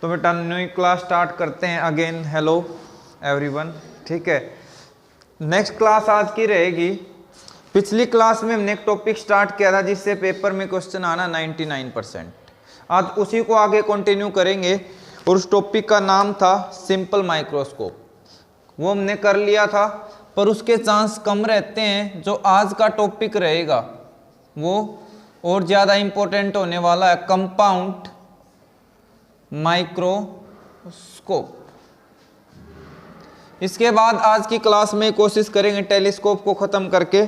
तो बेटा new class start करते हैं अगेन। हेलो एवरीवन, ठीक है। नेक्स्ट क्लास आज की रहेगी, पिछली क्लास में हमने एक टॉपिक स्टार्ट किया था जिससे पेपर में क्वेश्चन आना 99%। आज उसी को आगे कंटिन्यू करेंगे और उस टॉपिक का नाम था सिंपल माइक्रोस्कोप। वो हमने कर लिया था, पर उसके चांस कम रहते हैं। जो आज का टॉपिक रहेगा वो और ज़्यादा इम्पोर्टेंट होने वाला है, कंपाउंड माइक्रोस्कोप। इसके बाद आज की क्लास में कोशिश करेंगे टेलीस्कोप को ख़त्म करके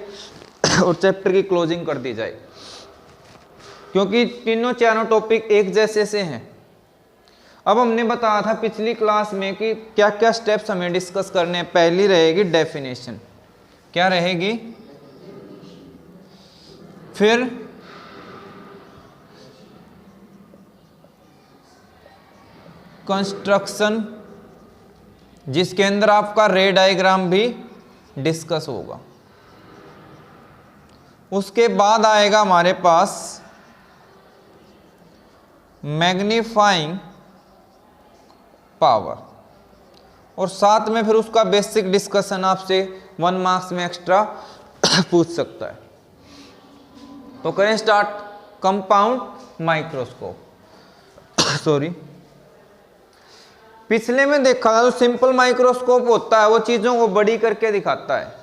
और चैप्टर की क्लोजिंग कर दी जाए, क्योंकि तीनों चारों टॉपिक एक जैसे से हैं। अब हमने बताया था पिछली क्लास में कि क्या क्या स्टेप्स हमें डिस्कस करने हैं। पहली रहेगी डेफिनेशन, क्या रहेगी, फिर कंस्ट्रक्शन, जिसके अंदर आपका रे डायग्राम भी डिस्कस होगा। उसके बाद आएगा हमारे पास मैग्नीफाइंग पावर, और साथ में फिर उसका बेसिक डिस्कशन आपसे 1 मार्क्स में एक्स्ट्रा पूछ सकता है। तो करें स्टार्ट, कंपाउंड माइक्रोस्कोप। सॉरी, पिछले में देखा था जो सिंपल माइक्रोस्कोप होता है वो चीजों को बड़ी करके दिखाता है।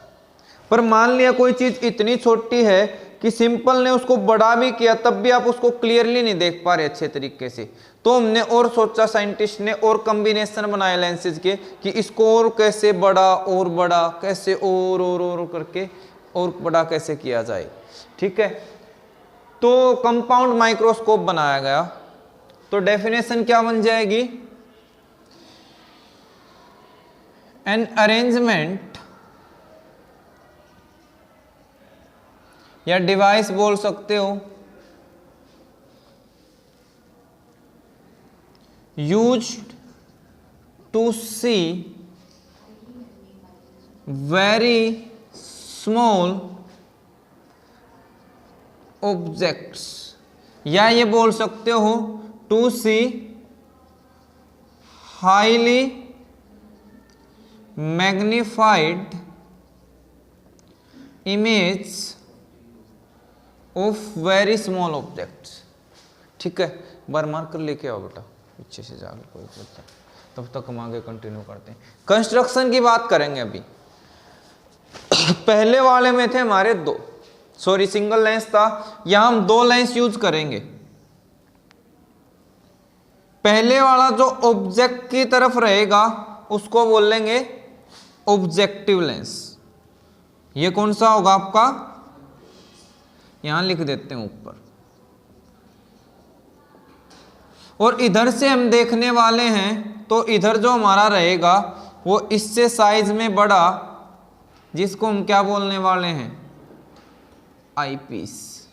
पर मान लिया कोई चीज इतनी छोटी है कि सिंपल ने उसको बड़ा भी किया तब भी आप उसको क्लियरली नहीं देख पा रहे अच्छे तरीके से, तो हमने और सोचा, साइंटिस्ट ने और कॉम्बिनेशन बनाए लेंसेज के कि इसको और कैसे बड़ा और बड़ा कैसे और करके और बड़ा कैसे किया जाए, ठीक है। तो कंपाउंड माइक्रोस्कोप बनाया गया। तो डेफिनेशन क्या बन जाएगी, एन अरेंजमेंट या डिवाइस बोल सकते हो used to see very small objects, या ये बोल सकते हो to see highly magnified image of very small objects, ठीक है। बार मार्कर लेके आओ बेटा, पीछे से जाके कोई बोलता, तब तक हम आगे कंटिन्यू करते हैं। कंस्ट्रक्शन की बात करेंगे अभी। पहले वाले में थे हमारे सिंगल लेंस था, यहां हम 2 लेंस यूज करेंगे। पहले वाला जो ऑब्जेक्ट की तरफ रहेगा उसको बोल लेंगे ऑब्जेक्टिव लेंस। ये कौन सा होगा आपका, यहां लिख देते हैं ऊपर। और इधर से हम देखने वाले हैं तो इधर जो हमारा रहेगा वो इससे साइज में बड़ा, जिसको हम क्या बोलने वाले हैं, आईपीस।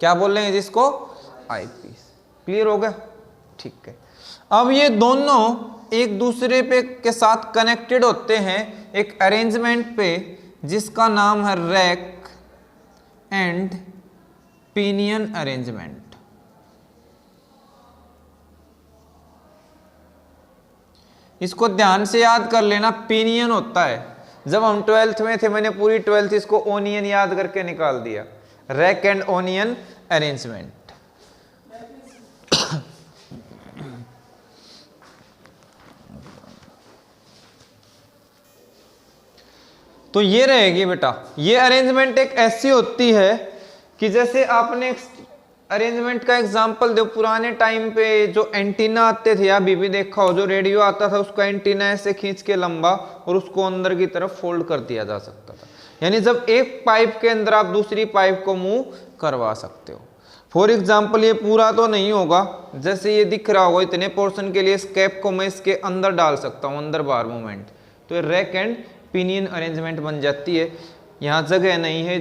क्या बोल रहे हैं जिसको, आईपीस। क्लियर हो गया, ठीक है। अब ये दोनों एक दूसरे पे के साथ कनेक्टेड होते हैं एक अरेंजमेंट पे जिसका नाम है रैक एंड पिनियन अरेंजमेंट। इसको ध्यान से याद कर लेना, पिनियन होता है। जब हम 12th में थे मैंने पूरी 12th इसको ओनियन याद करके निकाल दिया, रैक एंड ओनियन अरेंजमेंट। तो ये रहेगी बेटा, ये अरेंजमेंट एक ऐसी होती है कि जैसे आपने अरेंजमेंट का एग्जांपल दो, पुराने टाइम पे जो एंटीना आते थे, अभी भी देखा हो, जो रेडियो आता था उसका एंटीना ऐसे खींच के लंबा और उसको अंदर की तरफ फोल्ड कर दिया जा सकता था। यानी जब एक पाइप के अंदर आप दूसरी पाइप को मूव करवा सकते हो। फॉर एग्जाम्पल ये पूरा तो नहीं होगा, जैसे ये दिख रहा होगा, इतने पोर्शन के लिए इस कैप को मैं इसके अंदर डाल सकता हूँ, अंदर बाहर मूवमेंट, तो ये रैक एंड पिनियन अरेंजमेंट बन जाती है। यहाँ जगह नहीं है,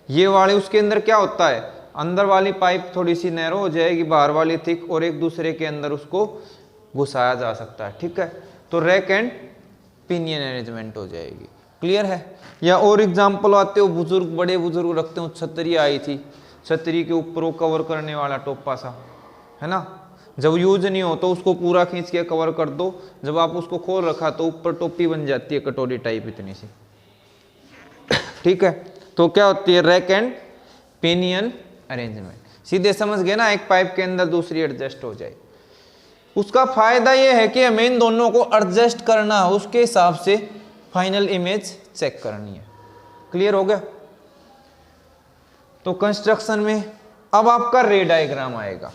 ये वाले उसके अंदर क्या होता है, अंदर वाली पाइप थोड़ी सी नैरो हो जाएगी, बाहर वाली थिक, और एक दूसरे के अंदर उसको घुसाया जा सकता है, ठीक है। तो रैक एंड पिनियन अरेंजमेंट हो जाएगी। क्लियर है। या और एग्जाम्पल आते हो, बुजुर्ग, बड़े बुजुर्ग रखते हो, छतरी आई थी, छतरी के ऊपर वो कवर करने वाला टोपा सा, है ना, जब यूज नहीं हो तो उसको पूरा खींच के कवर कर दो, जब आप उसको खोल रखा तो ऊपर टोपी बन जाती है कटोरी टाइप इतनी सी। ठीक है, तो क्या होती है रैक एंड पिनियन अरेंजमेंट। सीधे समझ गए ना, एक पाइप के अंदर दूसरी एडजस्ट हो जाए। उसका फायदा यह है कि हमें इन दोनों को एडजस्ट करना है, उसके हिसाब से फाइनल इमेज चेक करनी है। क्लियर हो गया? तो कंस्ट्रक्शन में अब आपका रे डायग्राम आएगा।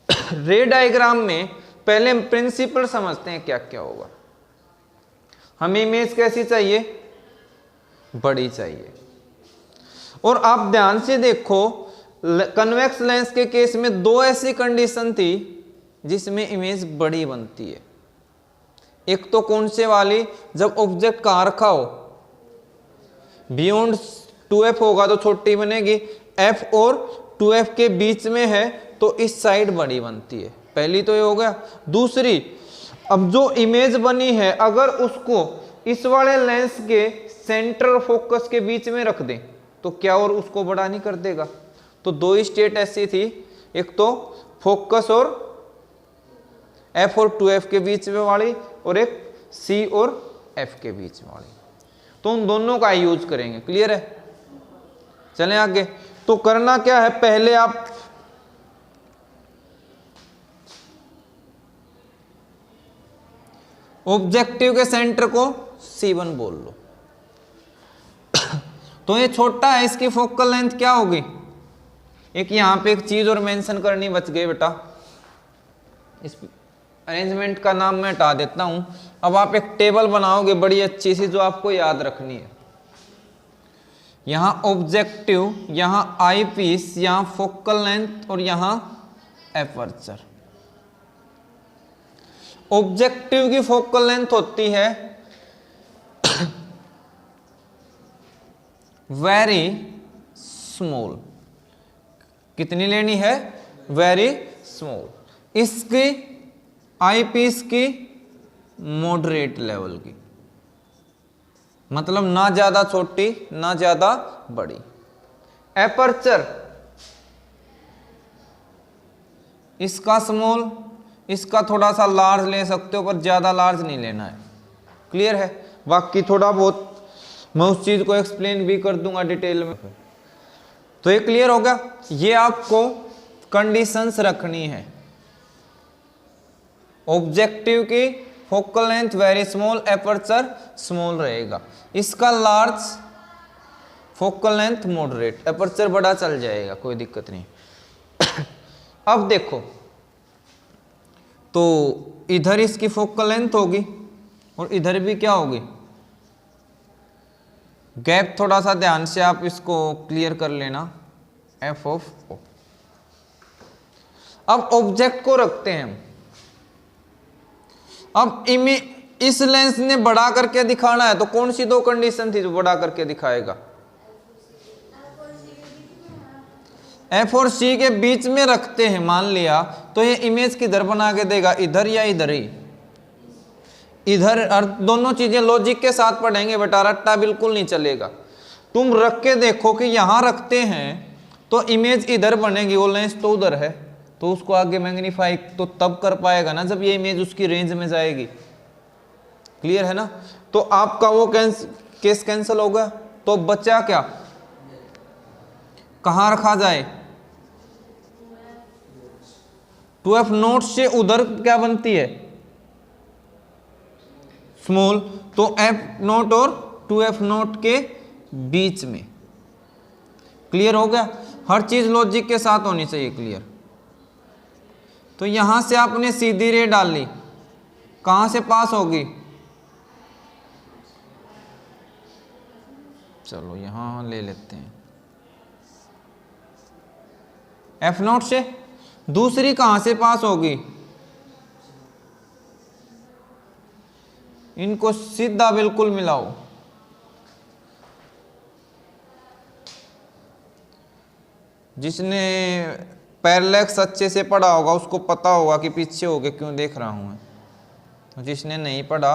रे डायग्राम में पहले हम प्रिंसिपल समझते हैं क्या क्या होगा। हमें इमेज कैसी चाहिए? बड़ी चाहिए। और आप ध्यान से देखो, कन्वेक्स लेंस के केस में दो ऐसी कंडीशन थी जिसमें इमेज बड़ी बनती है। एक तो कौन से वाली? जब ऑब्जेक्ट कहां रखा हो, बियॉन्ड 2f होगा तो छोटी बनेगी, f और 2f के बीच में है तो इस साइड बड़ी बनती है। पहली तो ये हो गया। दूसरी, अब जो इमेज बनी है अगर उसको इस वाले लेंस के सेंटर फोकस के बीच में रख दें तो क्या और उसको बड़ा नहीं कर देगा? तो दो स्टेट ऐसी थी, एक तो फोकस और f और 2f के बीच में वाली, और एक c और f के बीच में वाली। तो उन दोनों का यूज करेंगे। क्लियर है? चलें आगे। तो करना क्या है, पहले आप ऑब्जेक्टिव के सेंटर को C1 बोल लो। तो ये छोटा है, इसकी फोकल लेंथ क्या होगी? एक यहां पे एक चीज और मेंशन करनी बच गई बेटा, इस अरेंजमेंट का नाम मैं हटा देता हूं। अब आप एक टेबल बनाओगे बड़ी अच्छी सी जो आपको याद रखनी है। यहां ऑब्जेक्टिव, यहां आई पीस, यहां फोकल लेंथ और यहां एपर्चर। ऑब्जेक्टिव की फोकल लेंथ होती है वेरी स्मॉल। कितनी लेनी है? Very small. इसकी आई पीस की मॉडरेट लेवल की, मतलब ना ज्यादा छोटी ना ज्यादा बड़ी। एपर्चर इसका स्मॉल, इसका थोड़ा सा लार्ज ले सकते हो पर ज्यादा लार्ज नहीं लेना है। क्लियर है? बाकी थोड़ा बहुत मैं उस चीज को एक्सप्लेन भी कर दूंगा डिटेल में। तो ये क्लियर हो गया? ये आपको कंडीशंस रखनी है। ऑब्जेक्टिव की focal length very small, aperture small रहेगा, इसका large, focal length moderate, aperture बड़ा चल जाएगा, कोई दिक्कत नहीं। अब देखो, तो इधर इसकी फोकल लेंथ होगी और इधर भी क्या होगी? गैप थोड़ा सा ध्यान से आप इसको क्लियर कर लेना, एफ ऑफ ओ। अब ऑब्जेक्ट को रखते हैं हम। अब इस लेंस ने बड़ा करके दिखाना है तो कौन सी दो कंडीशन थी जो बड़ा करके दिखाएगा? एफ और सी के बीच में रखते हैं मान लिया, तो ये इमेज किधर बना के देगा? इधर या इधर ही? इधर। और दोनों चीजें लॉजिक के साथ पढ़ेंगे बेटा, रट्टा बिल्कुल नहीं चलेगा। तुम रख के देखो कि यहां रखते हैं तो इमेज इधर बनेगी, वो लेंस तो उधर है, तो उसको आगे मैग्नीफाई तो तब कर पाएगा ना जब ये इमेज उसकी रेंज में जाएगी। क्लियर है ना? तो आपका वो केस कैंसिल हो गया। तो बचा क्या? कहां रखा जाए? 2f नोट से उधर क्या बनती है? स्मॉल। तो f नोट और 2f नोट के बीच में। क्लियर हो गया? हर चीज लॉजिक के साथ होनी चाहिए। क्लियर? तो यहां से आपने सीधी रे डाली, कहां से पास होगी? चलो यहां ले लेते हैं एफ नोट से। दूसरी कहां से पास होगी? इनको सीधा बिल्कुल मिलाओ। जिसने पैरेलैक्स अच्छे से पढ़ा होगा उसको पता होगा कि पीछे होके क्यों देख रहा हूं मैं। जिसने नहीं पढ़ा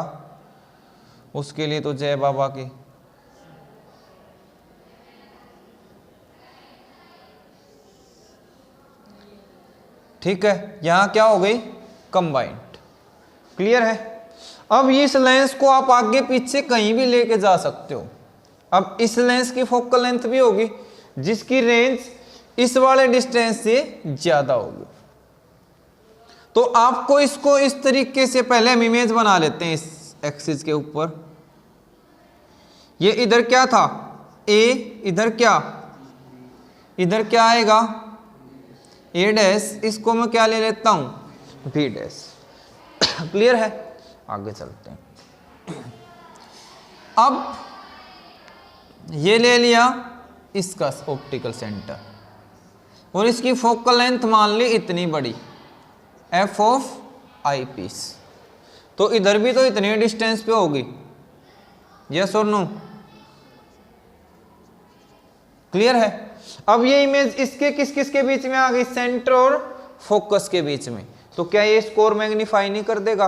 उसके लिए तो जय बाबा की। ठीक है, यहां क्या हो गई, कंबाइंड। क्लियर है। अब इस लेंस को आप आगे पीछे कहीं भी लेके जा सकते हो। अब इस लेंस की फोकल लेंथ भी होगी जिसकी रेंज इस वाले डिस्टेंस से ज्यादा होगी। तो आपको इसको इस तरीके से पहले हम इमेज बना लेते हैं इस एक्सिस के ऊपर। ये इधर क्या था, ए, इधर क्या आएगा, ए डैश, इसको मैं क्या ले लेता हूं, बी डैश। क्लियर है, आगे चलते हैं। अब ये ले लिया इसका ऑप्टिकल सेंटर और इसकी फोकल लेंथ मान ली इतनी बड़ी, एफ ऑफ आई पीस। तो इधर भी तो इतनी डिस्टेंस पे होगी, यस और नो। क्लियर है। अब ये इमेज इसके किस किस के बीच में आ गई, सेंटर और फोकस के बीच में। तो क्या ये स्कोर मैग्नीफाई नहीं कर देगा,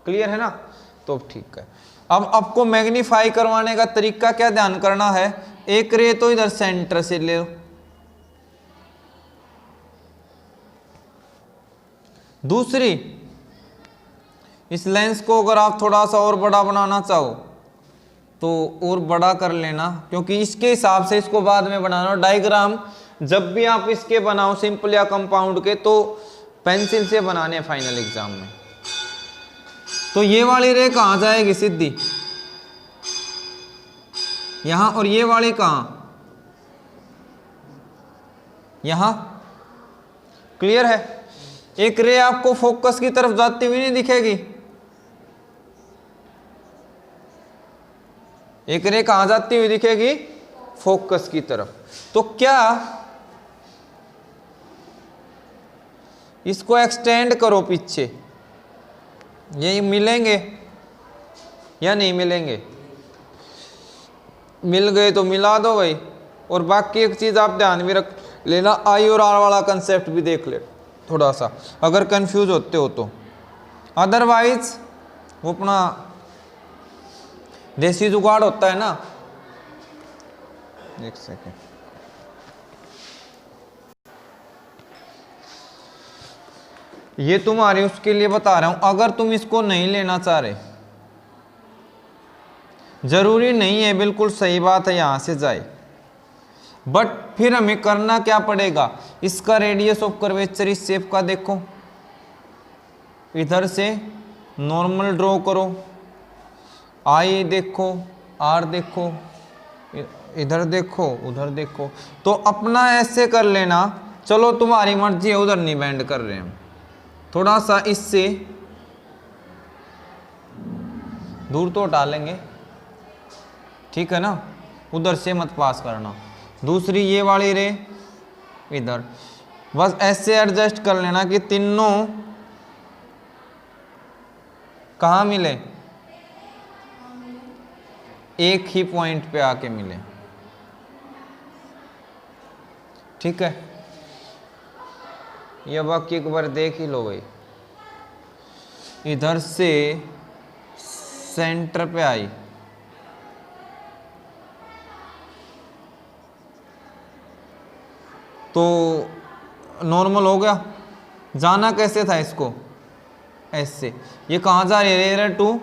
क्लियर है ना। तो ठीक है, अब आपको मैग्नीफाई करवाने का तरीका क्या ध्यान करना है, एक रे तो इधर सेंटर से ले लो, दूसरी इस लेंस को अगर आप थोड़ा सा और बड़ा बनाना चाहो तो और बड़ा कर लेना, क्योंकि इसके हिसाब से इसको बाद में बनाना। डायग्राम जब भी आप इसके बनाओ सिंपल या कंपाउंड के, तो पेंसिल से बनाने फाइनल एग्जाम में। तो ये वाली रे कहां जाएगी, सीधी यहां, और ये वाली कहां, यहां। क्लियर है। एक रे आपको फोकस की तरफ जाती हुई नहीं दिखेगी, एक रे कहां जाती हुई दिखेगी, फोकस की तरफ। तो क्या इसको एक्सटेंड करो पीछे, ये मिलेंगे या नहीं मिलेंगे, मिल गए तो मिला दो भाई। और बाकी एक चीज आप ध्यान भी रख लेना, आई और आर वाला कंसेप्ट भी देख ले थोड़ा सा, अगर कंफ्यूज होते हो तो। अदरवाइज वो अपना देसी जुगाड़ होता है ना। एक सेकेंड, ये तुम्हारे उसके लिए बता रहा हूं, अगर तुम इसको नहीं लेना चाह रहे, जरूरी नहीं है, बिल्कुल सही बात है यहां से जाए, बट फिर हमें करना क्या पड़ेगा, इसका रेडियस ऑफ कर्वेचर इस शेप का देखो, इधर से नॉर्मल ड्रॉ करो, आई देखो, आर देखो, इधर देखो, उधर देखो, तो अपना ऐसे कर लेना। चलो तुम्हारी मर्जी है, उधर नहीं बेंड कर रहे हैं, थोड़ा सा इससे दूर तो हटा लेंगे, ठीक है ना, उधर से मत पास करना। दूसरी ये वाली रे इधर, बस ऐसे एडजस्ट कर लेना कि तीनों कहाँ मिले, एक ही पॉइंट पे आके मिले, ठीक है। ये बाकी एक बार देख ही लो भाई, इधर से सेंटर पे आई, तो नॉर्मल हो गया। जाना कैसे था इसको, ऐसे, ये कहाँ जा रही है, रेयर टू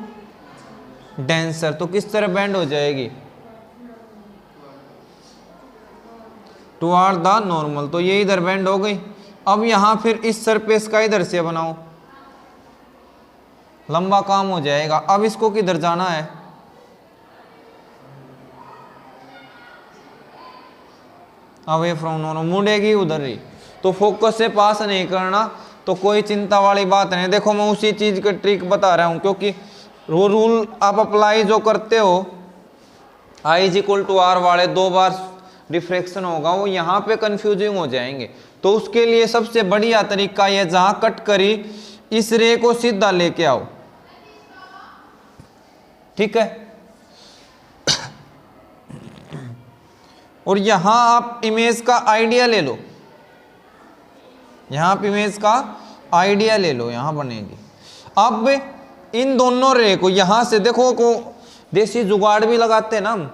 डेंसर, तो किस तरह बेंड हो जाएगी, टुवर्ड द नॉर्मल, तो ये इधर बेंड हो गई। अब यहां फिर इस सरफेस का इधर से बनाओ, लंबा काम हो जाएगा। अब इसको किधर जाना है, अवे फ्रॉम नॉर्मल, मुड़ेगी उधर ही, तो फोकस से पास नहीं करना, तो कोई चिंता वाली बात नहीं। देखो मैं उसी चीज का ट्रिक बता रहा हूं, क्योंकि वो रूल आप अप्लाई जो करते हो, I is equal to are वाले 2 बार डिफ्रेक्शन होगा, वो यहाँ पे कंफ्यूजिंग हो जाएंगे। तो उसके लिए सबसे बढ़िया तरीका ये, जहां कट करी इस रे को सीधा लेके आओ, ठीक है। और यहां आप इमेज का आइडिया ले लो, यहां आप इमेज का आइडिया ले लो, यहां बनेगी। अब इन दोनों रे को यहां से देखो, को देसी जुगाड़ भी लगाते हैं ना हम,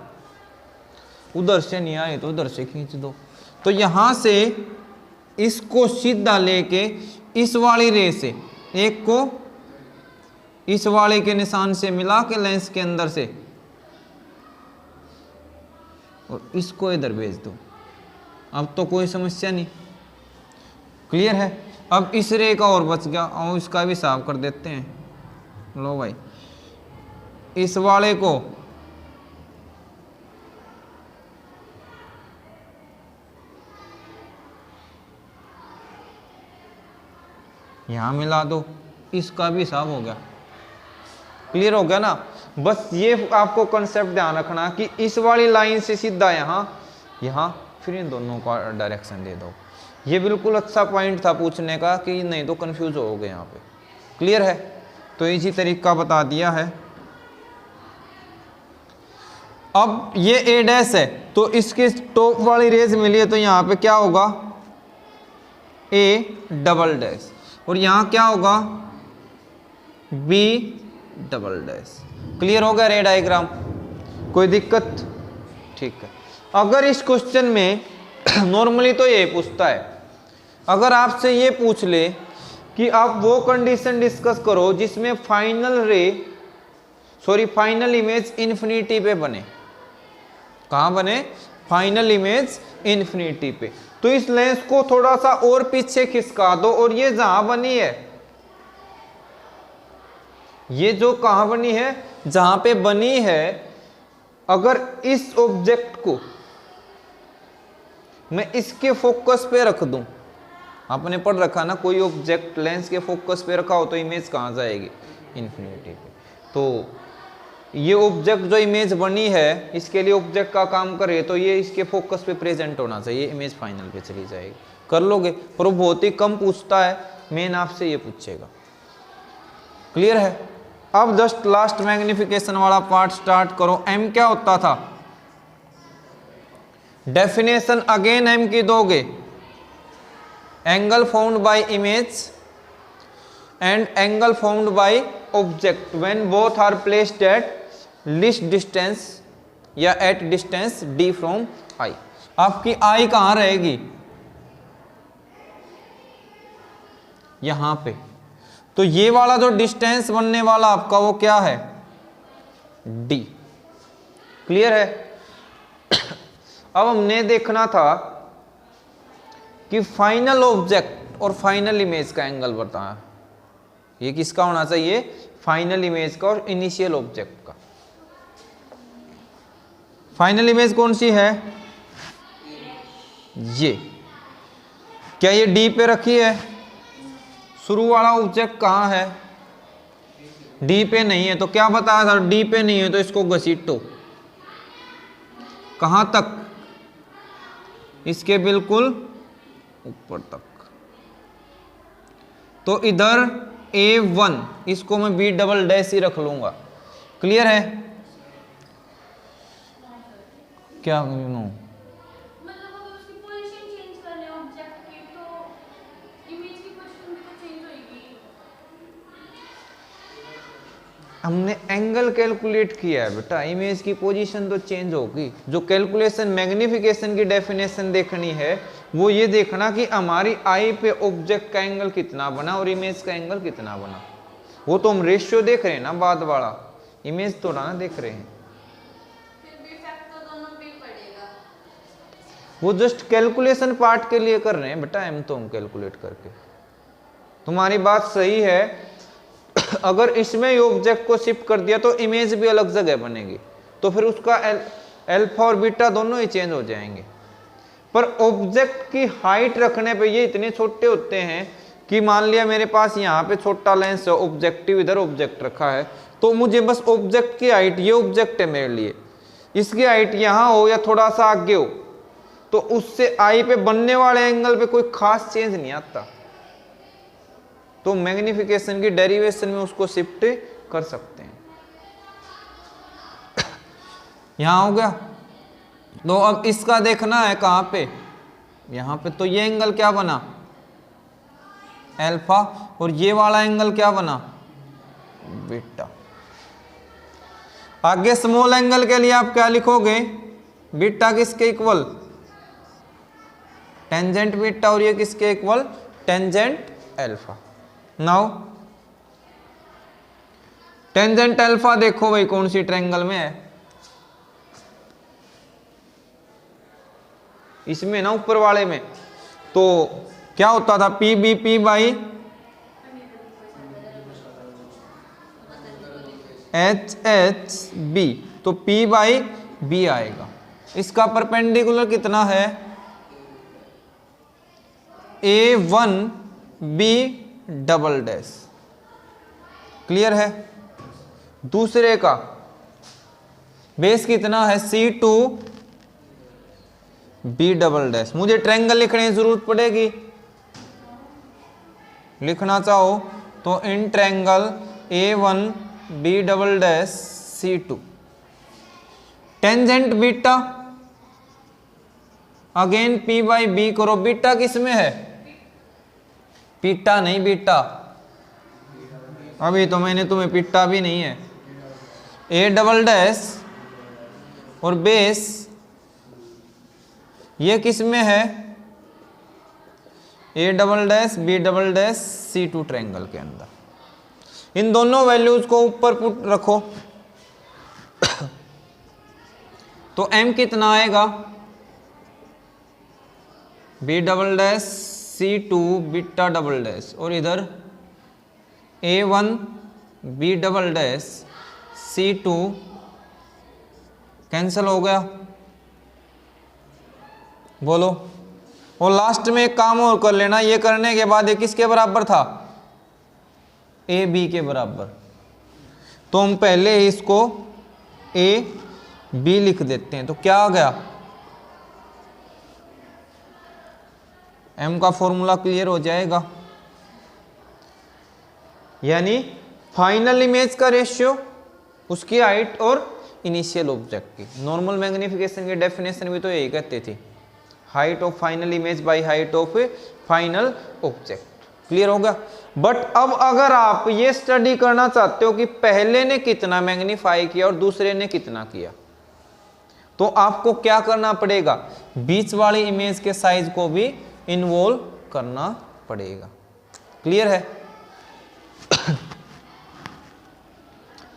उधर से नहीं आए तो उधर से खींच दो, तो यहां से इसको सीधा लेके इस वाली रे से एक को इस वाले के निशान से मिला के लेंस के अंदर से और इसको इधर भेज दो। अब तो कोई समस्या नहीं, क्लियर है। अब इस रे का और बच गया और इसका भी साफ कर देते हैं। लो भाई, इस वाले को यहां मिला दो, इसका भी साफ हो गया। क्लियर हो गया ना। बस ये आपको कंसेप्ट ध्यान रखना कि इस वाली लाइन से सीधा यहां फिर इन दोनों का डायरेक्शन दे दो। ये बिल्कुल अच्छा पॉइंट था पूछने का कि नहीं तो कंफ्यूज हो गए यहाँ पे। क्लियर है, तो इसी तरीका बता दिया है। अब ये ए डैश है तो इसके टॉप वाली रेज मिली है तो यहाँ पे क्या होगा, ए डबल डैश, और यहाँ क्या होगा, बी डबल डैश। क्लियर हो गया रे डायग्राम, कोई दिक्कत? ठीक है। अगर इस क्वेश्चन में नॉर्मली तो ये पूछता है, अगर आपसे ये पूछ ले कि आप वो कंडीशन डिस्कस करो जिसमें फाइनल इमेज इन्फिनिटी पे बने। कहां बने? फाइनल इमेज इन्फिनिटी पे। तो इस लेंस को थोड़ा सा और पीछे खिसका दो और ये जहां बनी है, ये जो कहां बनी है, जहां पे बनी है, अगर इस ऑब्जेक्ट को मैं इसके फोकस पे रख दूं, आपने पढ़ रखा ना, कोई ऑब्जेक्ट लेंस के फोकस पे रखा हो तो इमेज कहां जाएगी, इन्फिनिटी पे। तो ये ऑब्जेक्ट जो इमेज बनी है, इसके लिए ऑब्जेक्ट का काम करे तो ये इसके फोकस पे प्रेजेंट होना चाहिए, इमेज फाइनल पे चली जाएगी। कर लोगे, पर वो बहुत ही कम पूछता है, मेन आपसे ये पूछेगा। क्लियर है। अब जस्ट लास्ट मैग्निफिकेशन वाला पार्ट स्टार्ट करो। एम क्या होता था, डेफिनेशन अगेन एम की दोगे, angle found by image and angle found by object when both are placed at least distance या at distance D from eye. आपकी आई कहां रहेगी, यहां पे। तो ये वाला जो डिस्टेंस बनने वाला आपका वो क्या है, डी। क्लियर है। अब हमने देखना था कि फाइनल ऑब्जेक्ट और फाइनल इमेज का एंगल बताया। ये किसका होना चाहिए, फाइनल इमेज का और इनिशियल ऑब्जेक्ट का। फाइनल इमेज कौन सी है, ये। क्या ये डी पे रखी है? शुरू वाला ऑब्जेक्ट कहां है, डी पे नहीं है। तो क्या बताया था, डी पे नहीं है तो इसको घसीटो कहां तक, इसके बिल्कुल ऊपर तक। तो इधर A1, इसको मैं B डबल डैश ही रख लूंगा। क्लियर है। क्या नो, हमने एंगल कैलकुलेट किया है बेटा, इमेज की पोजीशन तो चेंज होगी। जो कैलकुलेशन मैग्निफिकेशन की डेफिनेशन देखनी है वो ये देखना कि हमारी आई पे ऑब्जेक्ट का एंगल कितना बना और इमेज का एंगल कितना बना। वो तो हम रेशियो देख रहे हैं ना, बाद वाला इमेज तो ना देख रहे हैं। वो जस्ट कैलकुलेशन पार्ट के लिए कर रहे हैं बेटा, एम तो हम कैलकुलेट करके। तुम्हारी बात सही है। अगर इसमें ऑब्जेक्ट को शिफ्ट कर दिया तो इमेज भी अलग जगह बनेगी, तो फिर उसका अल्फा और बीटा दोनों ही चेंज हो जाएंगे। पर ऑब्जेक्ट की हाइट रखने पे ये इतने छोटे होते हैं कि मान लिया मेरे पास यहाँ पे छोटा लेंस है, ऑब्जेक्टिव इधर ऑब्जेक्ट रखा है, तो मुझे बस ऑब्जेक्ट की हाइट, ये ऑब्जेक्ट है मेरे लिए, इसकी हाइट यहाँ हो या थोड़ा सा आगे हो, तो उससे आई पे बनने वाले एंगल पे कोई खास चेंज नहीं आता। तो मैग्निफिकेशन की डेरिवेशन में उसको शिफ्ट कर सकते हैं। यहां हो गया। तो अब इसका देखना है कहां पे, यहां पे। तो ये एंगल क्या बना, अल्फा, और ये वाला एंगल क्या बना, बीटा। आगे स्मॉल एंगल के लिए आप क्या लिखोगे, बीटा किसके इक्वल, टेंजेंट बीटा, और ये किसके equal, tangent alpha. Now tangent alpha देखो भाई कौन सी ट्रायंगल में है, इसमें ना ऊपर वाले में। तो क्या होता था, P B P by H H B, तो पी बाई बी आएगा। इसका परपेंडिकुलर कितना है, A1 B double dash. Clear है। दूसरे का बेस कितना है, C2 B डबल डैश। मुझे ट्रायंगल लिखने की जरूरत पड़ेगी, लिखना चाहो तो in triangle A1 B double dash C2। Tangent beta again P by B करो, बीटा किसमें है, पीटा नहीं बीटा, अभी तो मैंने तुम्हें पीटा भी नहीं है। A डबल डैश और बेस ये किसमें है, A double dash B double dash C2 triangle के अंदर। इन दोनों वैल्यूज को ऊपर पुट रखो तो M कितना आएगा, B double dash C2 beta double dash, और इधर A1 B double dash C2 cancel हो गया, बोलो। और लास्ट में एक काम और कर लेना, ये करने के बाद ये किसके बराबर था, ए बी के बराबर। तो हम पहले ही इसको ए बी लिख देते हैं, तो क्या आ गया, एम का फॉर्मूला क्लियर हो जाएगा। यानी फाइनल इमेज का रेशियो, उसकी हाइट और इनिशियल ऑब्जेक्ट की। नॉर्मल मैग्निफिकेशन की डेफिनेशन भी तो यही कहते थे, height of final image by height of final object. Clear होगा। बट अब अगर आप ये स्टडी करना चाहते हो कि पहले ने कितना मैग्नीफाई किया और दूसरे ने कितना किया, तो आपको क्या करना पड़ेगा, बीच वाली इमेज के साइज को भी इन्वॉल्व करना पड़ेगा। क्लियर है।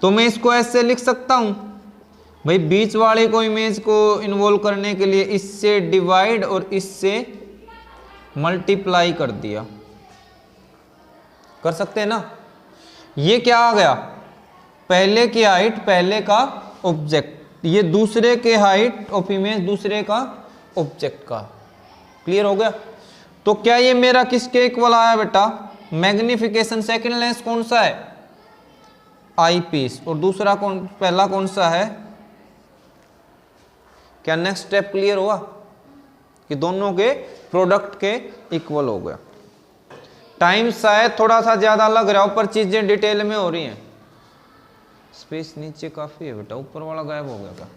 तो मैं इसको ऐसे लिख सकता हूं भाई, बीच वाले को इमेज को इन्वॉल्व करने के लिए इससे डिवाइड और इससे मल्टीप्लाई कर दिया, कर सकते हैं ना। ये क्या आ गया, पहले की हाइट पहले का ऑब्जेक्ट, ये दूसरे के हाइट ऑफ इमेज दूसरे का ऑब्जेक्ट का। क्लियर हो गया। तो क्या ये मेरा किसके इक्वल आया बेटा, मैग्निफिकेशन सेकंड लेंस कौन सा है, आई पीस, और दूसरा कौन, पहला कौन सा है। क्या नेक्स्ट स्टेप क्लियर हुआ कि दोनों के प्रोडक्ट के इक्वल हो गया। टाइम शायद थोड़ा सा ज्यादा लग रहा है, ऊपर चीजें डिटेल में हो रही हैं। स्पेस नीचे काफी है बेटा, ऊपर वाला गायब हो गया क्या।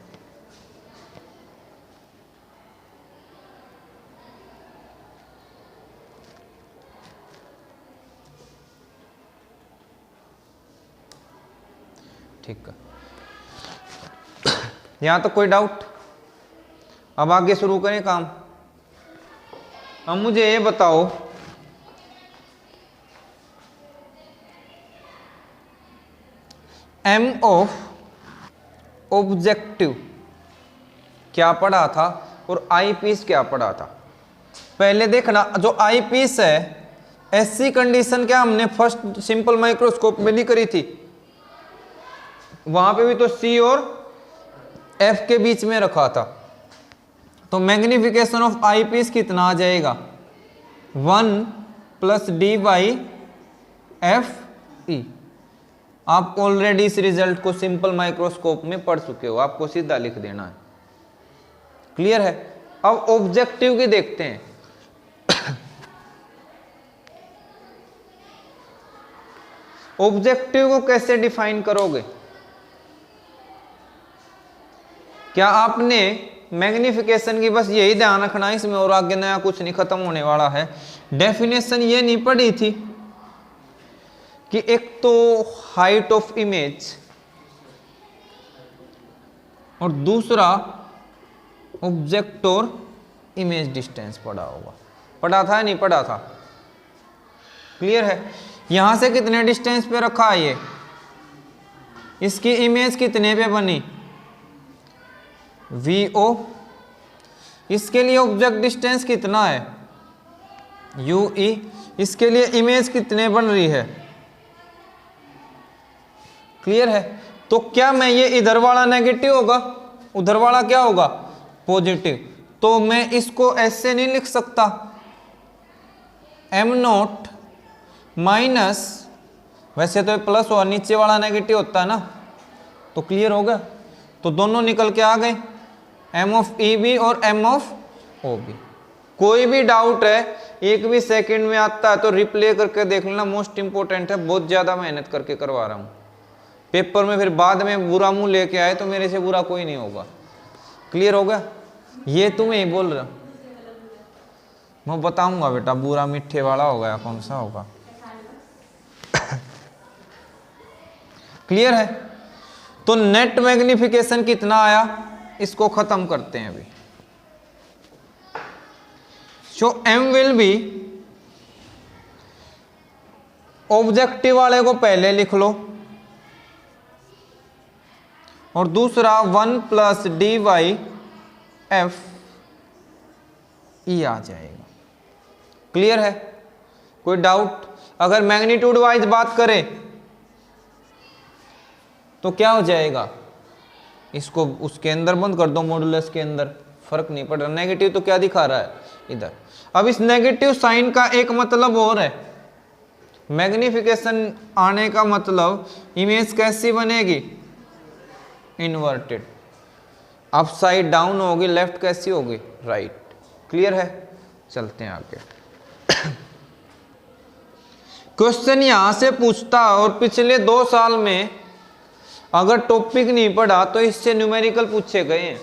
ठीक है, यहां तक कोई डाउट। अब आगे शुरू करें काम। अब मुझे ये बताओ, एम ऑफ ऑब्जेक्टिव क्या पढ़ा था और आई पीस क्या पढ़ा था। पहले देखना, जो आई पीस है ऐसी कंडीशन क्या हमने फर्स्ट सिंपल माइक्रोस्कोप में नहीं करी थी, वहां पे भी तो सी और एफ के बीच में रखा था। तो मैग्निफिकेशन ऑफ आई पीस कितना आ जाएगा, 1 + d/f(e). आप ऑलरेडी इस रिजल्ट को सिंपल माइक्रोस्कोप में पढ़ चुके हो, आपको सीधा लिख देना है। क्लियर है। अब ऑब्जेक्टिव की देखते हैं। ऑब्जेक्टिव को कैसे डिफाइन करोगे, क्या आपने मैग्निफिकेशन की बस यही ध्यान रखना है इसमें, और आगे नया कुछ नहीं, खत्म होने वाला है। डेफिनेशन ये नहीं पढ़ी थी कि एक तो हाइट ऑफ इमेज और दूसरा ऑब्जेक्ट और इमेज डिस्टेंस पढ़ा होगा। पढ़ा था या नहीं पढ़ा था? क्लियर है? यहां से कितने डिस्टेंस पे रखा है ये, इसकी इमेज कितने पे बनी, VO। इसके लिए ऑब्जेक्ट डिस्टेंस कितना है, UE। इसके लिए इमेज कितने बन रही है, क्लियर है? तो क्या मैं ये इधर वाला नेगेटिव होगा, उधर वाला क्या होगा, पॉजिटिव। तो मैं इसको ऐसे नहीं लिख सकता, m0 माइनस, वैसे तो प्लस और नीचे वाला नेगेटिव होता है ना, तो क्लियर होगा। तो दोनों निकल के आ गए, m ऑफ EB और m ऑफ OB। कोई भी डाउट है, एक भी सेकंड में आता है तो रिप्ले करके देख लेना, मोस्ट इंपॉर्टेंट है, बहुत ज्यादा मेहनत करके करवा रहा हूं। पेपर में फिर बाद में बुरा मुंह लेके आए तो मेरे से बुरा कोई नहीं होगा। क्लियर होगा? ये तुम्हें ही बोल रहा, मैं बताऊंगा बेटा, बुरा मीठे वाला होगा या कौन सा होगा। क्लियर है? तो नेट मैग्निफिकेशन कितना आया, इसको खत्म करते हैं अभी। सो M विल बी, ऑब्जेक्टिव वाले को पहले लिख लो, और दूसरा 1 + dy/f E आ जाएगा। क्लियर है? कोई डाउट? अगर मैग्नीट्यूड वाइज बात करें तो क्या हो जाएगा, इसको उसके अंदर बंद कर दो, मॉडुलस के अंदर, फर्क नहीं पड़ रहा। नेगेटिव तो क्या दिखा रहा है इधर। अब इस नेगेटिव साइन का एक मतलब और है, मैग्निफिकेशन आने का मतलब इमेज कैसी बनेगी, इन्वर्टेड, अपसाइड डाउन होगी, लेफ्ट कैसी होगी, राइट। क्लियर है? चलते हैं आगे। क्वेश्चन यहां से पूछता, और पिछले 2 साल में अगर टॉपिक नहीं पढ़ा तो इससे न्यूमेरिकल पूछे गए हैं।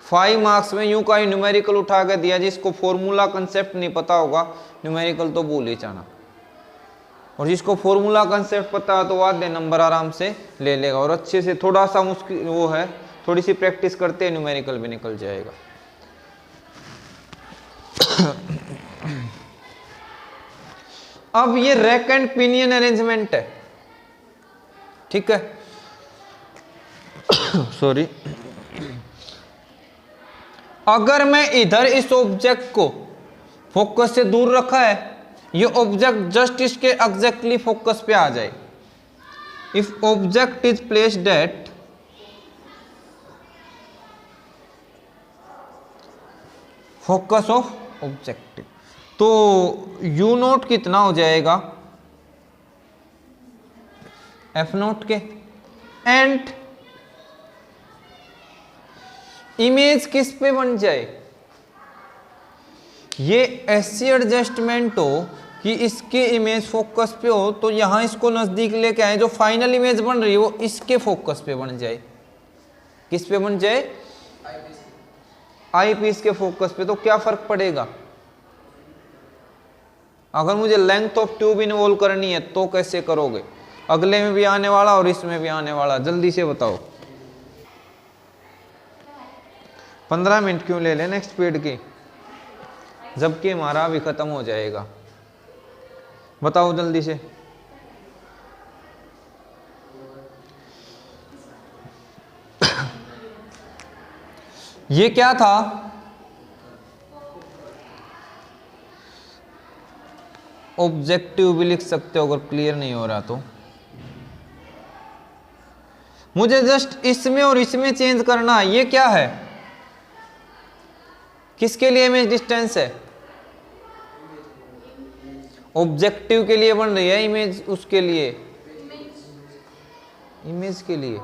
5 मार्क्स में यूं का ही न्यूमेरिकल उठा के दिया, जिसको फॉर्मूला कंसेप्ट नहीं पता होगा न्यूमेरिकल तो भूल ही जाना, और जिसको फॉर्मूला कंसेप्ट पता है तो आधे नंबर आराम से ले लेगा। और अच्छे से थोड़ा सा मुश्किल वो है, थोड़ी सी प्रैक्टिस करते हैं न्यूमेरिकल भी निकल जाएगा। अब ये रैक एंड पिनियन अरेंजमेंट है, ठीक है? सॉरी। अगर मैं इधर इस ऑब्जेक्ट को फोकस से दूर रखा है, ये ऑब्जेक्ट जस्ट इसके एग्जैक्टली फोकस पे आ जाए। If object is placed at focus of objective, तो U0 कितना हो जाएगा, F0 के, एंड इमेज किस पे बन जाए, ये ऐसी एडजस्टमेंट हो कि इसके इमेज फोकस पे हो, तो यहां इसको नजदीक लेके आए, जो फाइनल इमेज बन रही है वो इसके फोकस पे बन जाए। किस पे बन जाए, आई पीस के फोकस पे। तो क्या फर्क पड़ेगा, अगर मुझे लेंथ ऑफ ट्यूब इन्वॉल्व करनी है तो कैसे करोगे, अगले में भी आने वाला और इसमें भी आने वाला, जल्दी से बताओ। 15 मिनट क्यों ले लें नेक्स्ट पीरियड की, जबकि हमारा भी खत्म हो जाएगा। बताओ जल्दी से। ये क्या था, ऑब्जेक्टिव भी लिख सकते हो अगर क्लियर नहीं हो रहा तो। मुझे जस्ट इसमें और इसमें चेंज करना है। ये क्या है, किसके लिए इमेज डिस्टेंस है, ऑब्जेक्टिव के लिए बन रही है इमेज, उसके लिए इमेज के लिए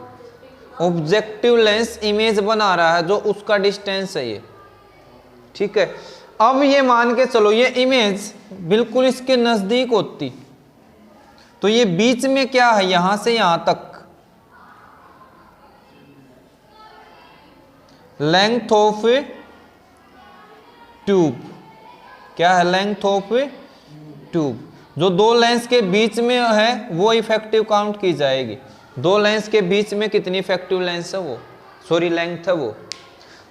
ऑब्जेक्टिव लेंस इमेज बना रहा है, जो उसका डिस्टेंस है ये, ठीक है। अब ये मान के चलो ये इमेज बिल्कुल इसके नजदीक होती, तो ये बीच में क्या है, यहां से यहां तक लेंथ ऑफ ट्यूब, क्या है, लेंथ ऑफ ट्यूब। जो दो लेंस के बीच में है वो इफेक्टिव काउंट की जाएगी। दो लेंस के बीच में कितनी इफेक्टिव लेंस है वो, सॉरी लेंथ है वो।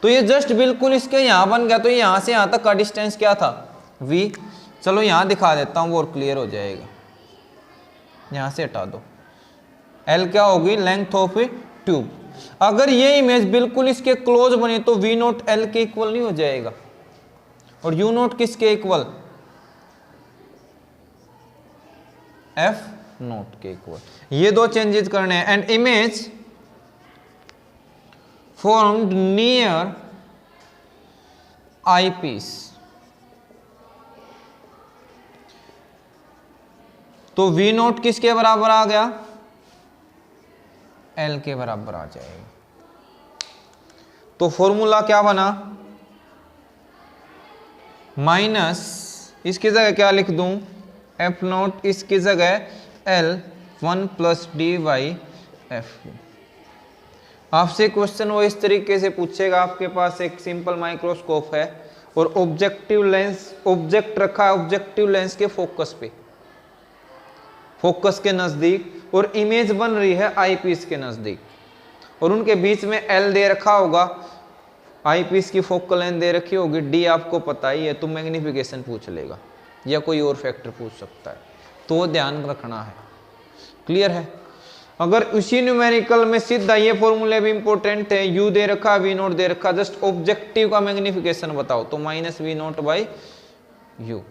तो ये जस्ट बिल्कुल इसके यहां बन गया, तो यहां से यहां तक का डिस्टेंस क्या था, v। चलो यहाँ दिखा देता हूँ वो और क्लियर हो जाएगा, यहाँ से हटा दो। l क्या होगी, लेंथ ऑफ ट्यूब। अगर ये इमेज बिल्कुल इसके क्लोज बने तो v नोट l के इक्वल नहीं हो जाएगा, और u नोट किसके इक्वल, f नोट के इक्वल। ये दो चेंजेस करने हैं। And image formed near eyepiece, तो v नोट किसके बराबर आ गया, l के बराबर आ जाएगा। तो फॉर्मूला क्या बना, माइनस इसकी जगह क्या लिख दूं, f नोट, इसकी जगह l 1 plus D by F. आपसे क्वेश्चन वो इस तरीके से पूछेगा, आपके पास एक सिंपल माइक्रोस्कोप है और ऑब्जेक्टिव लेंस, ऑब्जेक्ट रखा है ऑब्जेक्टिव लेंस के फोकस पे, फोकस के नजदीक, और इमेज बन रही है आईपीस के नजदीक, और उनके बीच में एल दे रखा होगा, आईपीस की फोकल लेंथ दे रखी होगी, डी आपको पता ही है, तो मैग्निफिकेशन पूछ लेगा या कोई और फैक्टर पूछ सकता है, तो ध्यान रखना है। क्लियर है। अगर उसी न्यूमेरिकल में सीधा ये फॉर्मूले भी इंपॉर्टेंट है, यू दे रखा, वी नोट दे रखा, जस्ट ऑब्जेक्टिव का मैग्निफिकेशन बताओ, तो minus V naught by U,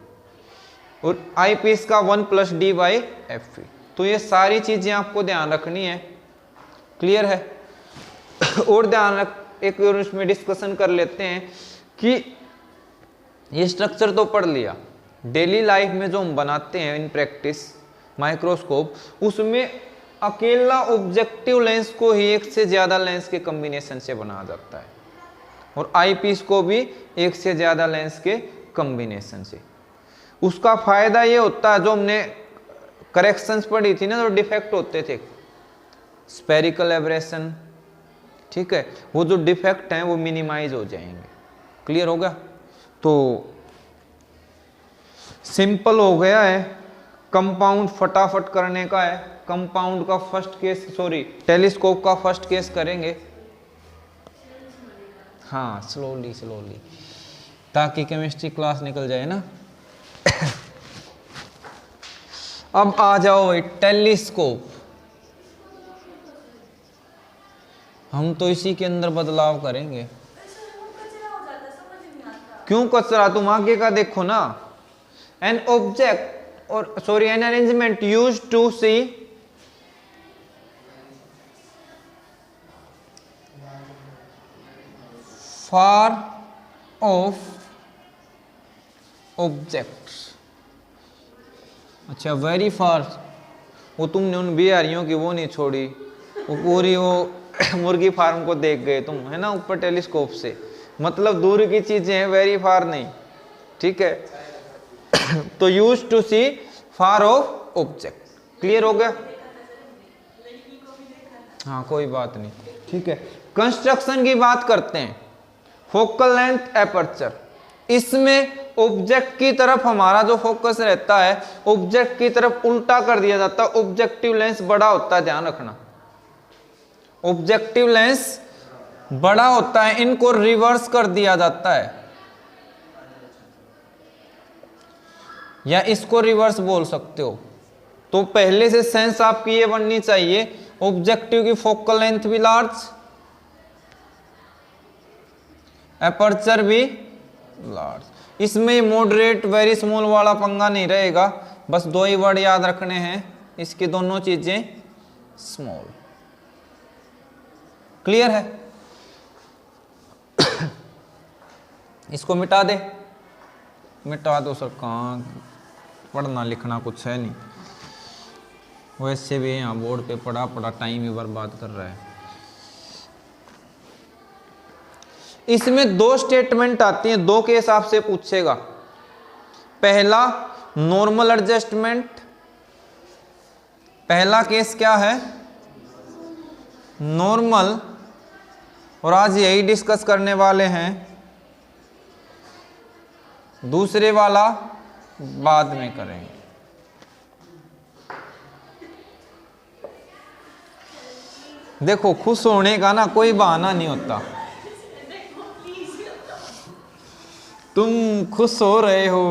और आई पीस का 1 प्लस डी बाई एफ। तो ये सारी चीजें आपको ध्यान रखनी है। क्लियर है। और ध्यान रख, एक और इसमें डिस्कशन कर लेते हैं कि ये स्ट्रक्चर तो पढ़ लिया, डेली लाइफ में जो हम बनाते हैं इन प्रैक्टिस माइक्रोस्कोप, उसमें अकेला ऑब्जेक्टिव लेंस को ही एक से ज्यादा लेंस के कॉम्बिनेशन से बनाया जाता है, और आईपीस को भी एक से ज्यादा लेंस के कॉम्बिनेशन से। उसका फायदा ये होता है, जो हमने करेक्शंस पढ़ी थी ना, जो डिफेक्ट होते थे, स्पेरिकल एब्रेशन, ठीक है, वो जो डिफेक्ट हैं वो मिनिमाइज हो जाएंगे। क्लियर हो गया। तो सिंपल हो गया है, कंपाउंड फटाफट करने का है। कंपाउंड का फर्स्ट केस, सॉरी टेलीस्कोप का फर्स्ट केस करेंगे, हाँ स्लोली स्लोली, ताकि केमिस्ट्री क्लास निकल जाए ना। अब आ जाओ भाई टेलीस्कोप, हम तो इसी के अंदर बदलाव करेंगे। क्यों कचरा, तुम आगे का देखो ना। एन ऑब्जेक्ट और sorry an arrangement use to see far off objects. अच्छा वेरी फार, वो तुमने उन बिहारियों की वो नहीं छोड़ी, वो पूरी वो मुर्गी फार्म को देख गए तुम, है ना, ऊपर टेलीस्कोप से, मतलब दूर की चीजें हैं, वेरी फार नहीं, ठीक है। तो use to see far off object. Clear हो गया। हाँ कोई बात नहीं, ठीक है। कंस्ट्रक्शन की बात करते हैं, फोकल लेंथ एपर्चर, इसमें ऑब्जेक्ट की तरफ हमारा जो फोकस रहता है, ऑब्जेक्ट की तरफ उल्टा कर दिया जाता है, ऑब्जेक्टिव लेंस बड़ा होता है, ध्यान रखना, ऑब्जेक्टिव लेंस बड़ा होता है, इनको रिवर्स कर दिया जाता है, या इसको रिवर्स बोल सकते हो। तो पहले से सेंस आपकी ये बननी चाहिए, ऑब्जेक्टिव की फोकल लेंथ भी लार्ज, एपर्चर भी लार्ज। इसमें मॉडरेट वेरी स्मॉल वाला पंगा नहीं रहेगा, बस दो ही वर्ड याद रखने हैं, इसकी दोनों चीजें स्मॉल। क्लियर है। इसको मिटा दे, मिटा दो सर, कहाँ पढ़ना लिखना कुछ है नहीं, वैसे भी यहाँ बोर्ड पे पढ़ा पढ़ा टाइम ही बर्बाद कर रहा है। इसमें दो स्टेटमेंट आती हैं, दो के हिसाब से पूछेगा। पहला नॉर्मल एडजस्टमेंट, पहला केस क्या है नॉर्मल, और आज यही डिस्कस करने वाले हैं। दूसरे वाला बाद में करेंगे। देखो खुश होने का ना कोई बहाना नहीं होता, तुम खुश हो रहे हो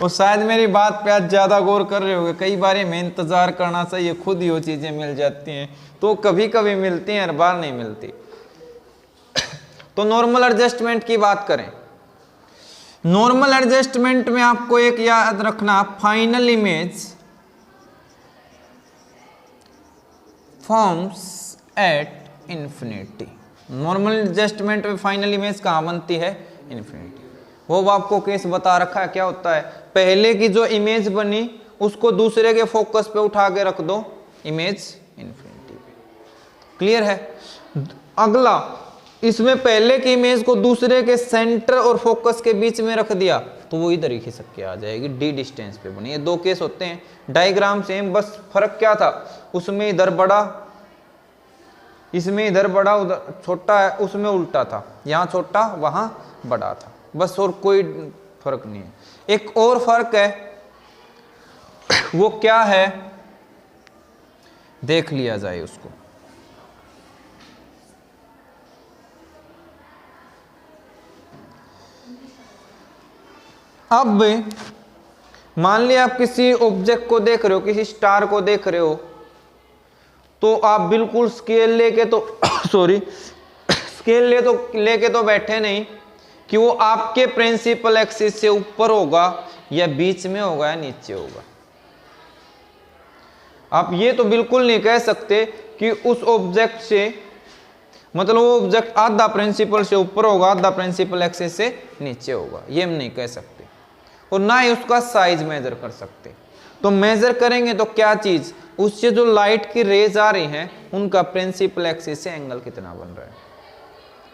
और शायद मेरी बात पे आज ज़्यादा गौर कर रहे होगे। कई बार में इंतज़ार करना चाहिए, खुद ही वो चीज़ें मिल जाती हैं। तो कभी कभी मिलती हैं, हर बार नहीं मिलती। तो नॉर्मल एडजस्टमेंट की बात करें, नॉर्मल एडजस्टमेंट में आपको एक याद रखना, final image forms at infinity. Normal adjustment में फाइनल इमेज कहाँ बनती है? इन्फिनिटी। वो आपको केस बता रखा है। क्या होता है, पहले की जो इमेज बनी उसको दूसरे के फोकस पे उठा के रख दो, इमेज इन्फिनिटी पे। क्लियर है? अगला, इसमें पहले की इमेज को दूसरे के सेंटर और फोकस के बीच में रख दिया तो वो इधर ही खिसक के आ जाएगी, डी डिस्टेंस पे बनी। ये दो केस होते हैं, डायग्राम सेम, बस फर्क क्या था, उसमें इधर बड़ा, इसमें इधर बड़ा उधर छोटा है, उसमें उल्टा था, यहाँ छोटा वहां बड़ा था, बस, और कोई फर्क नहीं है। एक और फर्क है, वो क्या है देख लिया जाए उसको। अब मान लिया आप किसी ऑब्जेक्ट को देख रहे हो, किसी स्टार को देख रहे हो, तो आप बिल्कुल स्केल लेके तो सॉरी स्केल लेके तो बैठे नहीं कि वो आपके प्रिंसिपल एक्सिस से ऊपर होगा या बीच में होगा या नीचे होगा। आप ये तो बिल्कुल नहीं कह सकते कि उस ऑब्जेक्ट से, मतलब वो ऑब्जेक्ट आधा प्रिंसिपल से ऊपर होगा, आधा प्रिंसिपल एक्सिस से नीचे होगा, ये हम नहीं कह सकते। और ना ही उसका साइज मेजर कर सकते। तो मेजर करेंगे तो क्या चीज, उससे जो लाइट की रेज आ रही हैं उनका प्रिंसिपल एक्सिस से एंगल कितना बन रहा है।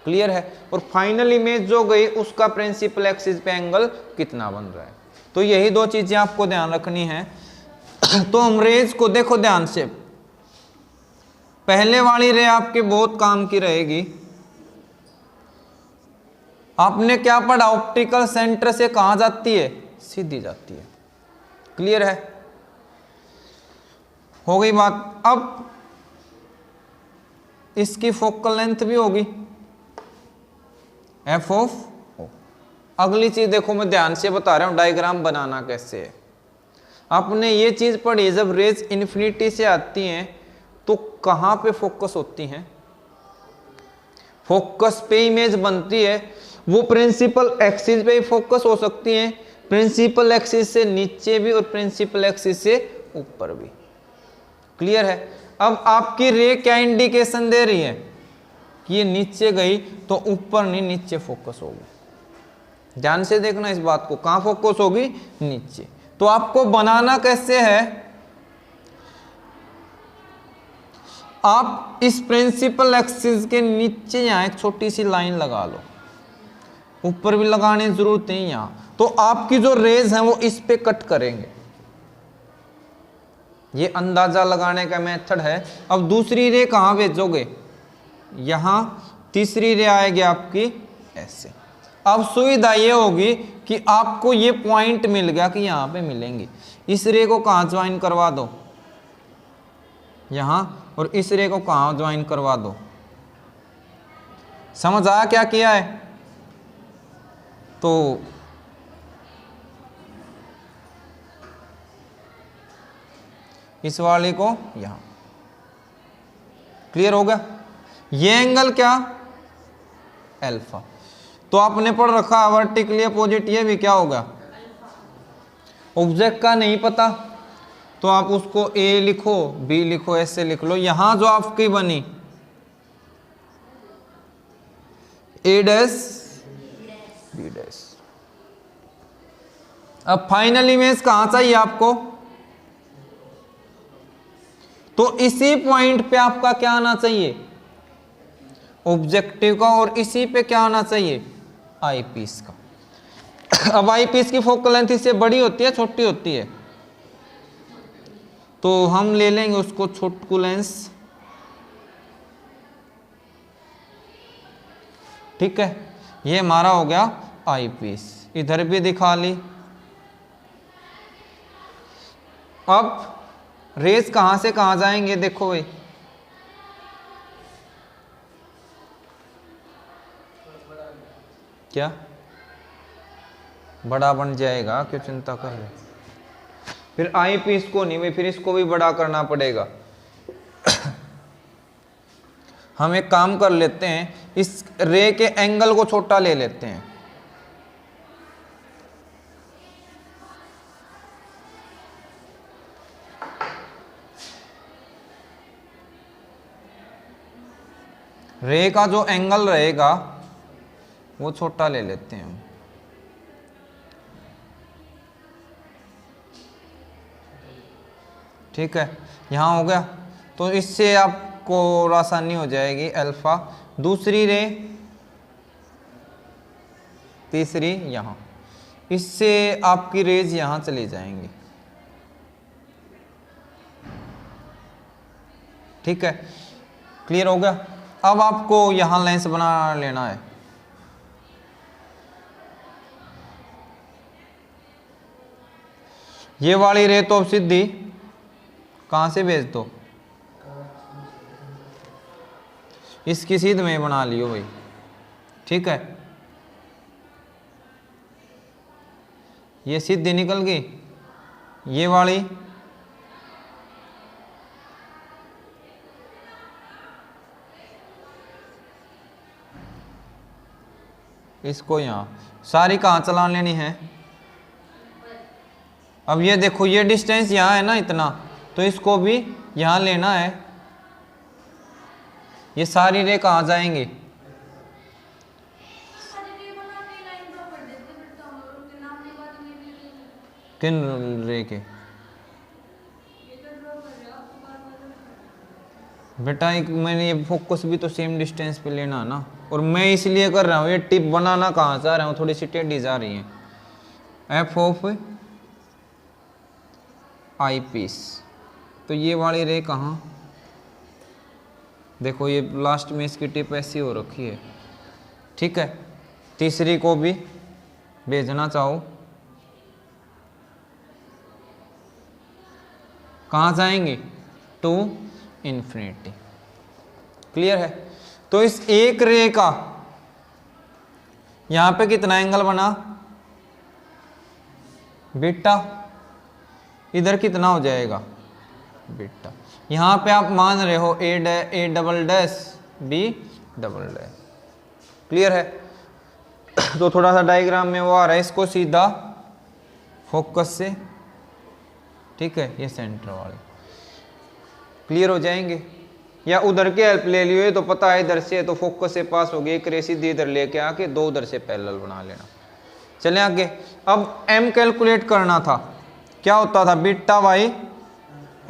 क्लियर है? और फाइनल इमेज जो गई उसका प्रिंसिपल एक्सिस पे एंगल कितना बन रहा है। तो यही दो चीजें आपको ध्यान रखनी है। तो हम रेज को देखो ध्यान से, पहले वाली रे आपके बहुत काम की रहेगी। आपने क्या पढ़ा, ऑप्टिकल सेंटर से कहां जाती है? सीधी जाती है। क्लियर है? हो गई बात। अब इसकी फोकल लेंथ भी होगी एफ ऑफ ओ। अगली चीज देखो, मैं ध्यान से बता रहा हूं डायग्राम बनाना कैसे है। आपने ये चीज पढ़ी, जब रेज इन्फिनिटी से आती हैं तो कहां पे फोकस होती हैं? फोकस पे इमेज बनती है। वो प्रिंसिपल एक्सिस पे ही फोकस हो सकती हैं, प्रिंसिपल एक्सिस से नीचे भी और प्रिंसिपल एक्सिस से ऊपर भी। क्लियर है? अब आपकी रे क्या इंडिकेशन दे रही है कि ये नीचे गई तो ऊपर नहीं, नीचे फोकस होगी। ध्यान से देखना इस बात को, कहां फोकस होगी? नीचे। तो आपको बनाना कैसे है, आप इस प्रिंसिपल एक्सिस के नीचे यहां एक छोटी सी लाइन लगा लो, ऊपर भी लगाने की जरूरत नहीं यहां। तो आपकी जो रेज है वो इस पे कट करेंगे। ये अंदाजा लगाने का मेथड है। अब दूसरी रे कहां भेजोगे? यहां। तीसरी रे आएगी आपकी ऐसे। अब सुविधा ये होगी कि आपको ये पॉइंट मिल गया कि यहां पे मिलेंगी। इस रे को कहां ज्वाइन करवा दो? यहां। और इस रे को कहां ज्वाइन करवा दो? समझ आया क्या किया है? तो इस वाले को यहां। क्लियर हो गया? ये एंगल क्या? अल्फा। तो आपने पढ़ रखा वर्टिकली अपोजिट, ये भी क्या होगा? ऑब्जेक्ट का नहीं पता तो आप उसको ए लिखो, बी लिखो, ऐसे लिख लो। यहां जो आपकी बनी ए डैश बी डैश। अब फाइनल इमेज कहां चाहिए आपको? तो इसी पॉइंट पे आपका क्या आना चाहिए? ऑब्जेक्टिव का। और इसी पे क्या आना चाहिए? आई पीस का। अब आई पीस की फोकल लेंथ इससे बड़ी होती है, छोटी होती है? तो हम ले लेंगे उसको छोटकू लेंस। ठीक है, ये हमारा हो गया आई पीस। इधर भी दिखा ली। अब रेज कहां से कहां जाएंगे देखो भाई। क्या बड़ा बन जाएगा, क्यों चिंता कर रहे। फिर आई पीस को नहीं भाई, फिर इसको भी बड़ा करना पड़ेगा। हम एक काम कर लेते हैं, इस रे के एंगल को छोटा ले लेते हैं। रे का जो एंगल रहेगा वो छोटा ले लेते हैं हम। ठीक है, यहाँ हो गया। तो इससे आपको आसानी हो जाएगी अल्फा। दूसरी रे, तीसरी यहाँ, इससे आपकी रेज यहाँ चली जाएंगी। ठीक है, क्लियर हो गया। अब आपको यहाँ लेंस बना लेना है। ये वाली रे तो अब सीधी कहाँ से भेज दो, इसकी सीध में बना लियो भाई। ठीक है, ये सीधी निकल गई, ये वाली इसको यहाँ, सारी कहाँ चला लेनी है। अब ये देखो, ये डिस्टेंस यहाँ है ना इतना, तो इसको भी यहाँ लेना है। ये सारी रे कहाँ जाएंगी, किन रे के बेटा, एक मैंने ये फोकस भी तो सेम डिस्टेंस पे लेना है ना, और मैं इसलिए कर रहा हूँ, ये टिप बनाना कहाँ जा रहा हूँ, थोड़ी सी टेढ़ी जा रही है। एफ ऑफ आई पीस, तो ये वाली रे कहाँ, देखो ये लास्ट में इसकी टिप ऐसी हो रखी है। ठीक है, तीसरी को भी भेजना चाहो, कहाँ जाएंगे, टू इन्फिनिटी। क्लियर है। तो इस एक रे का यहां पे कितना एंगल बना, बीटा, इधर कितना हो जाएगा, बीटा। यहां पे आप मान रहे हो A double dash B double dash. Clear है। तो थोड़ा सा डायग्राम में वो आ रहा है, इसको सीधा फोकस से, ठीक है, ये सेंटर वाले क्लियर हो जाएंगे। या उधर के हेल्प ले लियो, तो पता है इधर से तो फोकस से पास हो गई, एक रे सीधी इधर लेके आके दो उधर से पैरेलल बना लेना। चलें आगे। अब m कैलकुलेट करना था, क्या होता था, beta by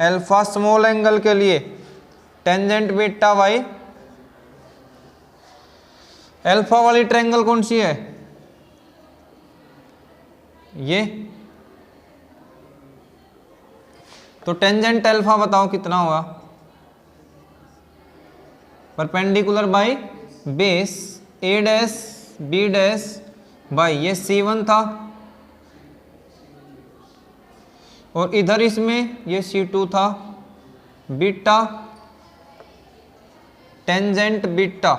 alpha small angle के लिए टेंजेंट बीटा बाई अल्फा वाली ट्रायंगल कौन सी है, ये। तो टेंजेंट अल्फा बताओ कितना हुआ, perpendicular by base A dash B dash by, ये C1 था, और इधर इसमें ये C2 था, beta tangent beta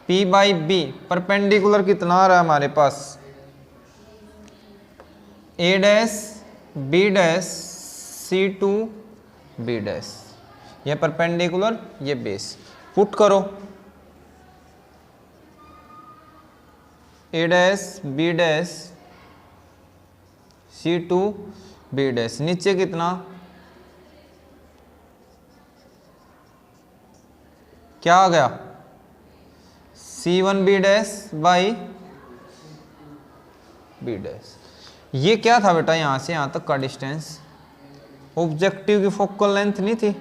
P by B, perpendicular कितना आ रहा है हमारे पास, A dash B dash C2 B dash, ये परपेंडिकुलर, ये बेस। पुट करो, A dash B dash C2 B dash, नीचे कितना, क्या आ गया, C1 B dash by B dash. ये क्या था बेटा, यहां से यहां तक का डिस्टेंस, ऑब्जेक्टिव की फोकल लेंथ नहीं थी,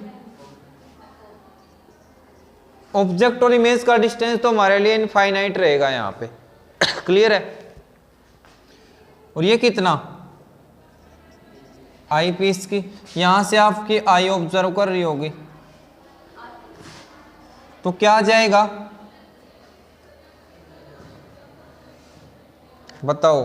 ऑब्जेक्ट और इमेज का डिस्टेंस तो हमारे लिए इनफाइनाइट रहेगा यहां पे। क्लियर है। और ये कितना, आई पीस की, यहां से आपकी आई ऑब्जर्व कर रही होगी, तो क्या आ जाएगा बताओ।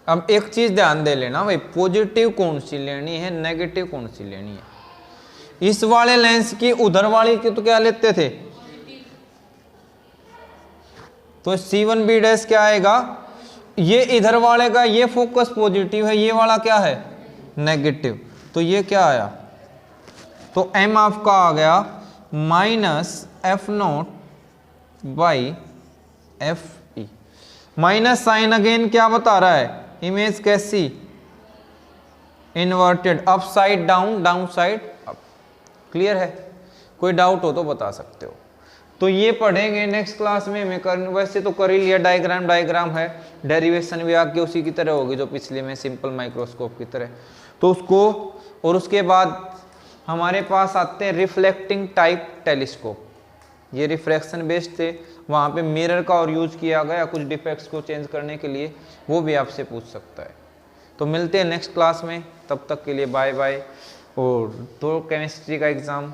अब एक चीज ध्यान दे लेना भाई, पॉजिटिव कौन सी लेनी है, नेगेटिव कौन सी लेनी है। इस वाले लेंस की उधर वाली की तो क्या लेते थे, तो तो C1b डैश क्या आएगा, ये इधर वाले का ये फोकस पॉजिटिव है, ये वाला क्या है नेगेटिव, तो ये क्या आया, तो m आपका आ गया -F0 by Fe। Minus sign again क्या बता रहा है, इमेज कैसी, inverted, upside down, down side up. Clear है, कोई डाउट हो तो बता सकते हो। तो ये पढ़ेंगे नेक्स्ट क्लास में। वैसे तो कर ही लिया, डायग्राम है, डेरिवेशन भी आगे उसी की तरह होगी जो पिछले में सिंपल माइक्रोस्कोप की तरह, तो उसको, और उसके बाद हमारे पास आते हैं रिफ्लेक्टिंग टाइप टेलीस्कोप। ये रिफ्रैक्शन बेस्ड थे, वहाँ पे मिरर का और यूज किया गया कुछ डिफेक्ट्स को चेंज करने के लिए, वो भी आपसे पूछ सकता है। तो मिलते हैं नेक्स्ट क्लास में, तब तक के लिए बाय बाय। और 2 केमिस्ट्री का एग्ज़ाम